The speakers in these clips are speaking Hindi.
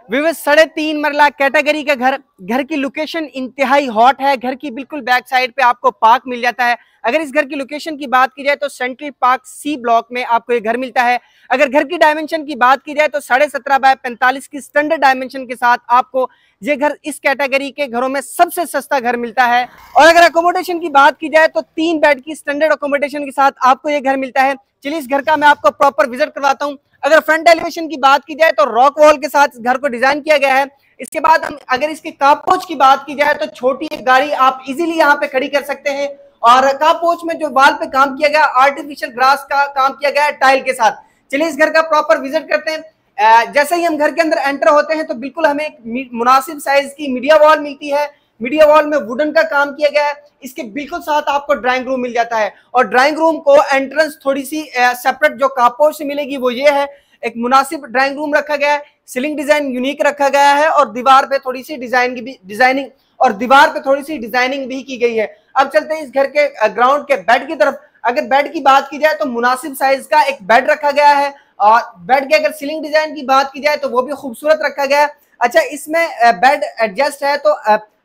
व्यूअर्स 3.5 मरला कैटेगरी का घर की लोकेशन इंतहाई हॉट है। घर की बिल्कुल बैक साइड पे आपको पार्क मिल जाता है। अगर इस घर की लोकेशन की बात की जाए तो सेंट्रल पार्क सी ब्लॉक में आपको ये घर मिलता है। अगर घर की डायमेंशन की बात की जाए तो 17.5 बाय 45 की स्टैंडर्ड डायमेंशन के साथ आपको ये घर इस कैटेगरी के घरों में सबसे सस्ता घर मिलता है। और अगर अकोमोडेशन की बात की जाए तो 3 बेड की स्टैंडर्ड अकोमोडेशन के साथ आपको ये घर मिलता है। चलिए इस घर का मैं आपको प्रॉपर विजिट करवाता हूँ। अगर फ्रंट एलिवेशन की बात की जाए तो रॉक वॉल के साथ घर को डिजाइन किया गया है। इसके बाद हम अगर इसके कारपोच की बात की जाए तो छोटी एक गाड़ी आप इजीली यहाँ पे खड़ी कर सकते हैं। और कारपोच में जो वाल पे काम किया गया आर्टिफिशियल ग्रास का काम किया गया है टाइल के साथ। चलिए इस घर का प्रॉपर विजिट करते हैं। जैसे ही हम घर के अंदर एंटर होते हैं तो बिल्कुल हमें एक मुनासिब साइज की मीडिया वॉल मिलती है। मीडिया वॉल में वुडन का काम किया गया है। इसके बिल्कुल साथ आपको ड्राइंग रूम मिल जाता है और ड्राइंग रूम को एंट्रेंस थोड़ी सी सेपरेट जो कारपोच से मिलेगी वो ये है। एक मुनासिब ड्राइंग रूम रखा गया है। सीलिंग डिजाइन यूनिक रखा गया है और दीवार पे थोड़ी सी डिजाइनिंग भी की गई है। अब चलते हैं इस घर के ग्राउंड के बेड की तरफ। अगर बेड की बात की जाए तो मुनासिब साइज का एक बेड रखा गया है और बेड के अगर सीलिंग डिजाइन की बात की जाए तो वो भी खूबसूरत रखा गया है। अच्छा, इसमें बेड एडजस्ट है तो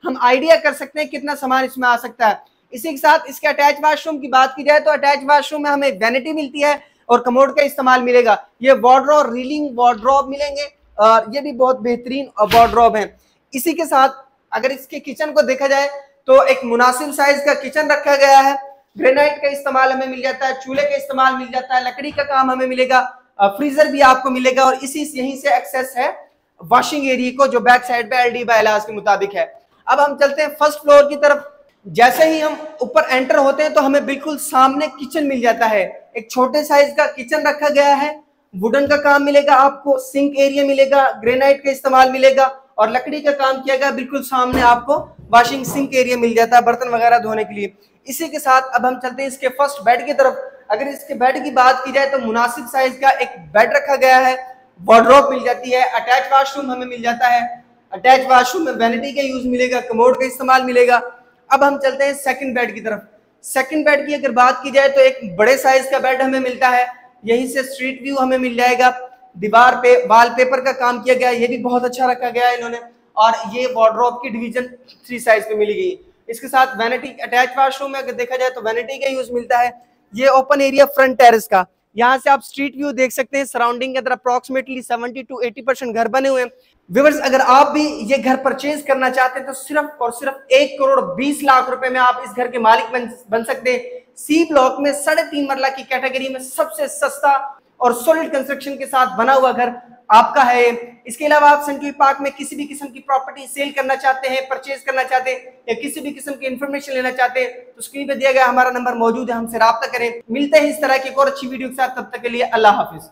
हम आइडिया कर सकते हैं कितना सामान इसमें आ सकता है। इसी के साथ इसके अटैच वाशरूम की बात की जाए तो अटैच वाशरूम में हमें वैनिटी मिलती है और कमोड का इस्तेमाल मिलेगा। ये वार्डरोब रीलिंग वार्डरोब मिलेंगे और ये भी बहुत बेहतरीन वार्डरोब है। इसी के साथ अगर इसके किचन को देखा जाए तो एक मुनासिब साइज का किचन रखा गया है। ग्रेनाइट का इस्तेमाल हमें मिल जाता है, चूल्हे का इस्तेमाल मिल जाता है, लकड़ी का काम हमें मिलेगा, फ्रीजर भी आपको मिलेगा और यहीं से एक्सेस है वॉशिंग एरिया को जो बैक साइड पे LD बाय एलास के मुताबिक है। अब हम चलते हैं फर्स्ट फ्लोर की तरफ। जैसे ही हम ऊपर एंटर होते हैं तो हमें बिल्कुल सामने किचन मिल जाता है। एक छोटे साइज का किचन रखा गया है, वुडन का काम मिलेगा आपको, सिंक एरिया मिलेगा, ग्रेनाइट का इस्तेमाल मिलेगा और लकड़ी का काम किया गया। बिल्कुल सामने आपको वॉशिंग सिंक एरिया मिल जाता है बर्तन वगैरह धोने के लिए। इसी के साथ अब हम चलते हैं इसके फर्स्ट बेड की तरफ। अगर इसके बेड की बात की जाए तो मुनासिब साइज का एक बेड रखा गया है, वार्डरोब मिल जाती है, अटैच वाशरूम हमें मिल जाता है। अटैच वाशरूम में वैनिटी का यूज मिलेगा, कमोड का इस्तेमाल मिलेगा। अब हम चलते हैं सेकंड बेड की तरफ। सेकंड बेड की अगर बात की जाए तो एक बड़े साइज का बेड हमें मिलता है। यहीं से स्ट्रीट व्यू हमें मिल जाएगा। दीवार पे वॉलपेपर का काम किया गया है, ये भी बहुत अच्छा रखा गया है इन्होंने। और ये वार्डरोब की डिवीजन 3 साइज पे मिली गई। इसके साथ वैनिटी अटैच वाशरूम में अगर देखा जाए तो वैनिटी का यूज मिलता है। ये ओपन एरिया फ्रंट टेरेस का, यहाँ से आप स्ट्रीट व्यू देख सकते हैं। सराउंडिंग के अंदर अप्रोक्सीमेटली 70 to 80% घर बने हुए हैं। व्यूअर्स, अगर आप भी ये घर परचेज करना चाहते हैं तो सिर्फ और सिर्फ 1,20,00,000 रुपए में आप इस घर के मालिक बन सकते हैं। सी ब्लॉक में 3.5 मरला की कैटेगरी में सबसे सस्ता और सॉलिड कंस्ट्रक्शन के साथ बना हुआ घर आपका है। इसके अलावा आप सेंट्रल पार्क में किसी भी किस्म की प्रॉपर्टी सेल करना चाहते हैं, परचेज करना चाहते हैं या किसी भी किस्म की इंफॉर्मेशन लेना चाहते हैं तो स्क्रीन पे दिया गया हमारा नंबर मौजूद है, हमसे राब्ता करें। मिलते हैं इस तरह की एक और अच्छी वीडियो के साथ, तब तक के लिए अल्लाह हाफिज।